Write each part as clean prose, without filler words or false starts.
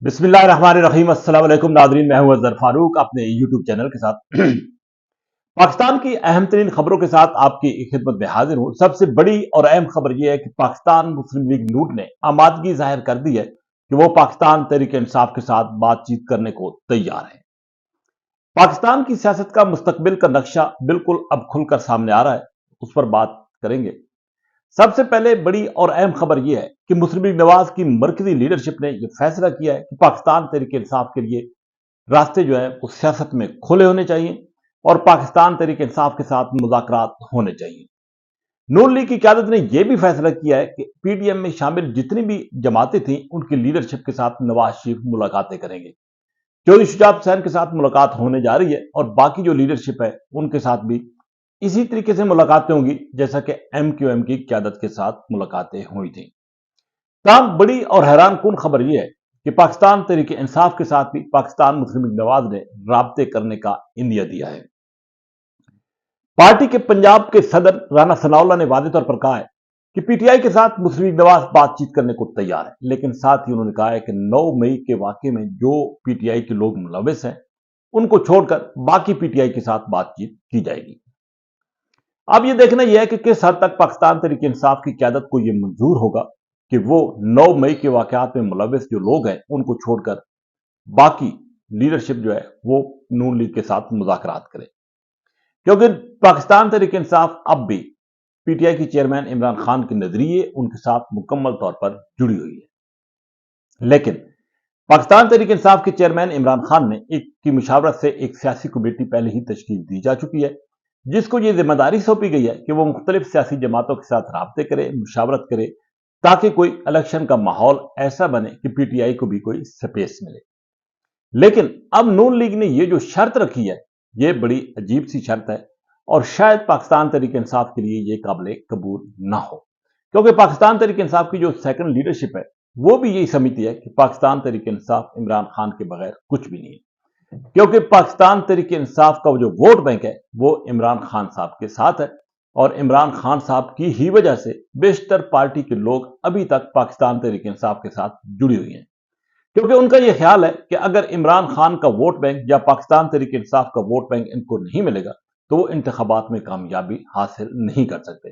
بسم اللہ الرحمن الرحیم۔ السلام علیکم ناظرین، میں ہوں اظہر فاروق اپنے یوٹیوب چینل کے ساتھ پاکستان کی اہم ترین خبروں کے ساتھ آپ کی خدمت میں حاضر ہوں۔ سب سے بڑی اور اہم خبر یہ ہے کہ پاکستان مسلم لیگ نون نے آمادگی ظاہر کر دی ہے کہ وہ پاکستان تحریک انصاف کے ساتھ بات چیت کرنے کو تیار ہے۔ پاکستان کی سیاست کا مستقبل کا نقشہ بالکل اب کھل کر سامنے آ رہا ہے، اس پر بات کریں گے۔ سب سے پہلے بڑی اور اہم خبر یہ ہے کہ مسلم لیگ نواز کی مرکزی لیڈرشپ نے یہ فیصلہ کیا ہے کہ پاکستان تحریک انصاف کے لیے راستے جو ہے وہ سیاست میں کھلے ہونے چاہیے اور پاکستان تحریک انصاف کے ساتھ مذاکرات ہونے چاہیے۔ نون لیگ کی قیادت نے یہ بھی فیصلہ کیا ہے کہ پی ٹی ایم میں شامل جتنی بھی جماعتیں تھیں ان کی لیڈرشپ کے ساتھ نواز شریف ملاقاتیں کریں گے۔ چودھری شجاعت حسین کے ساتھ ملاقات ہونے جا رہی ہے اور باقی جو لیڈرشپ ہے ان کے ساتھ بھی اسی طریقے سے ملاقاتیں ہوں گی جیسا کہ ایم کیو ایم کی قیادت کے ساتھ ملاقاتیں ہوئی تھیں۔ تاہم بڑی اور حیران کن خبر یہ ہے کہ پاکستان تحریک انصاف کے ساتھ بھی پاکستان مسلم لیگ نواز نے رابطے کرنے کا عندیہ دیا ہے۔ پارٹی کے پنجاب کے صدر رانا ثناء اللہ نے واضح طور پر کہا ہے کہ پی ٹی آئی کے ساتھ مسلم لیگ نواز بات چیت کرنے کو تیار ہے، لیکن ساتھ ہی انہوں نے کہا ہے کہ 9 مئی کے واقعے میں جو پی ٹی آئی کے لوگ ملوث ہیں ان کو چھوڑ کر باقی پی ٹی آئی کے ساتھ بات چیت کی جائے گی۔ اب یہ دیکھنا یہ ہے کہ کس حد تک پاکستان تحریک انصاف کی قیادت کو یہ منظور ہوگا کہ وہ 9 مئی کے واقعات میں ملوث جو لوگ ہیں ان کو چھوڑ کر باقی لیڈرشپ جو ہے وہ نون لیگ کے ساتھ مذاکرات کرے، کیونکہ پاکستان تحریک انصاف اب بھی پی ٹی آئی کی چیئرمین عمران خان کے نظریے ان کے ساتھ مکمل طور پر جڑی ہوئی ہے۔ لیکن پاکستان تحریک انصاف کے چیئرمین عمران خان نے ایک کی مشاورت سے ایک سیاسی کمیٹی پہلے ہی تشکیل دی جا چکی ہے، جس کو یہ ذمہ داری سونپی گئی ہے کہ وہ مختلف سیاسی جماعتوں کے ساتھ رابطے کرے، مشاورت کرے، تاکہ کوئی الیکشن کا ماحول ایسا بنے کہ پی ٹی آئی کو بھی کوئی سپیس ملے۔ لیکن اب نون لیگ نے یہ جو شرط رکھی ہے یہ بڑی عجیب سی شرط ہے اور شاید پاکستان تحریک انصاف کے لیے یہ قابل قبول نہ ہو، کیونکہ پاکستان تحریک انصاف کی جو سیکنڈ لیڈرشپ ہے وہ بھی یہی سمجھتی ہے کہ پاکستان تحریک انصاف عمران خان کے بغیر کچھ بھی نہیں ہے، کیونکہ پاکستان تحریک انصاف کا جو ووٹ بینک ہے وہ عمران خان صاحب کے ساتھ ہے اور عمران خان صاحب کی ہی وجہ سے بیشتر پارٹی کے لوگ ابھی تک پاکستان تحریک انصاف کے ساتھ جڑی ہوئی ہیں، کیونکہ ان کا یہ خیال ہے کہ اگر عمران خان کا ووٹ بینک یا پاکستان تحریک انصاف کا ووٹ بینک ان کو نہیں ملے گا تو وہ انتخابات میں کامیابی حاصل نہیں کر سکتے۔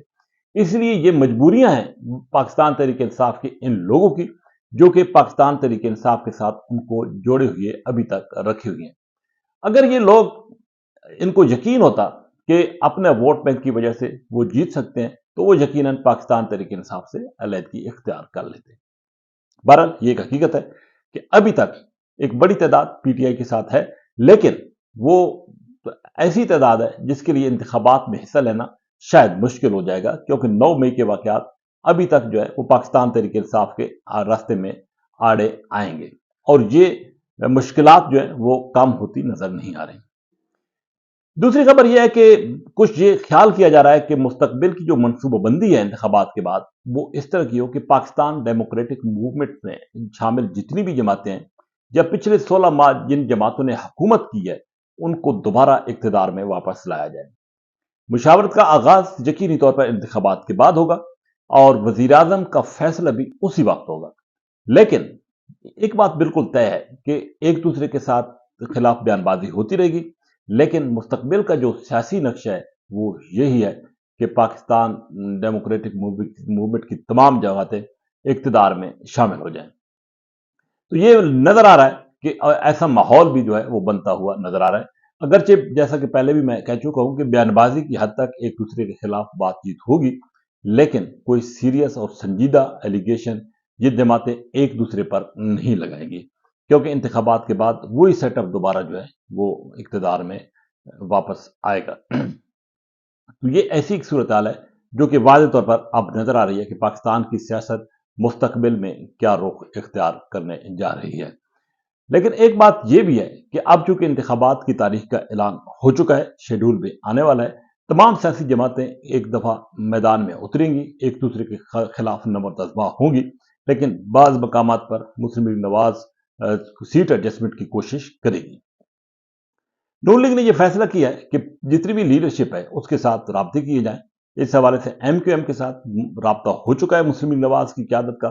اس لیے یہ مجبوریاں ہیں پاکستان تحریک انصاف کے ان لوگوں کی جو کہ پاکستان تحریک انصاف کے ساتھ ان کو جوڑے ہوئے ابھی تک رکھے ہوئے ہیں۔ اگر یہ لوگ ان کو یقین ہوتا کہ اپنے ووٹ بینک کی وجہ سے وہ جیت سکتے ہیں تو وہ یقیناً پاکستان تحریک انصاف سے علیحدگی اختیار کر لیتے۔ بہرحال یہ ایک حقیقت ہے کہ ابھی تک ایک بڑی تعداد پی ٹی آئی کے ساتھ ہے، لیکن وہ ایسی تعداد ہے جس کے لیے انتخابات میں حصہ لینا شاید مشکل ہو جائے گا، کیونکہ 9 مئی کے واقعات ابھی تک جو ہے وہ پاکستان تحریک انصاف کے راستے میں آڑے آئیں گے اور یہ مشکلات جو ہے وہ کم ہوتی نظر نہیں آ رہی۔ دوسری خبر یہ ہے کہ کچھ یہ خیال کیا جا رہا ہے کہ مستقبل کی جو منصوبہ بندی ہے انتخابات کے بعد وہ اس طرح کی ہو کہ پاکستان ڈیموکریٹک موومنٹ میں شامل جتنی بھی جماعتیں ہیں یا پچھلے 16 ماہ جن جماعتوں نے حکومت کی ہے ان کو دوبارہ اقتدار میں واپس لایا جائے۔ مشاورت کا آغاز یقینی طور پر انتخابات کے بعد ہوگا اور وزیر اعظم کا فیصلہ بھی اسی وقت ہوگا، لیکن ایک بات بالکل طے ہے کہ ایک دوسرے کے ساتھ خلاف بیان بازی ہوتی رہے گی، لیکن مستقبل کا جو سیاسی نقشہ ہے وہ یہی ہے کہ پاکستان ڈیموکریٹک موومنٹ کی تمام جماعتیں اقتدار میں شامل ہو جائیں۔ تو یہ نظر آ رہا ہے کہ ایسا ماحول بھی جو ہے وہ بنتا ہوا نظر آ رہا ہے، اگرچہ جیسا کہ پہلے بھی میں کہہ چکا ہوں کہ بیان بازی کی حد تک ایک دوسرے کے خلاف بات چیت ہوگی، لیکن کوئی سیریس اور سنجیدہ ایلیگیشن یہ جماعتیں ایک دوسرے پر نہیں لگائیں گی، کیونکہ انتخابات کے بعد وہی سیٹ اپ دوبارہ جو ہے وہ اقتدار میں واپس آئے گا۔ تو یہ ایسی ایک صورتحال ہے جو کہ واضح طور پر اب نظر آ رہی ہے کہ پاکستان کی سیاست مستقبل میں کیا رخ اختیار کرنے جا رہی ہے۔ لیکن ایک بات یہ بھی ہے کہ اب چونکہ انتخابات کی تاریخ کا اعلان ہو چکا ہے، شیڈول بھی آنے والا ہے، تمام سیاسی جماعتیں ایک دفعہ میدان میں اتریں گی، ایک دوسرے کے خلاف نمبر تزبہ ہوں گی، لیکن بعض مقامات پر مسلم لیگ نواز سیٹ ایڈجسٹمنٹ کی کوشش کرے گی۔ نون لیگ نے یہ فیصلہ کیا ہے کہ جتنی بھی لیڈرشپ ہے اس کے ساتھ رابطے کیے جائیں۔ اس حوالے سے ایم کیو ایم کے ساتھ رابطہ ہو چکا ہے مسلم لیگ نواز کی قیادت کا،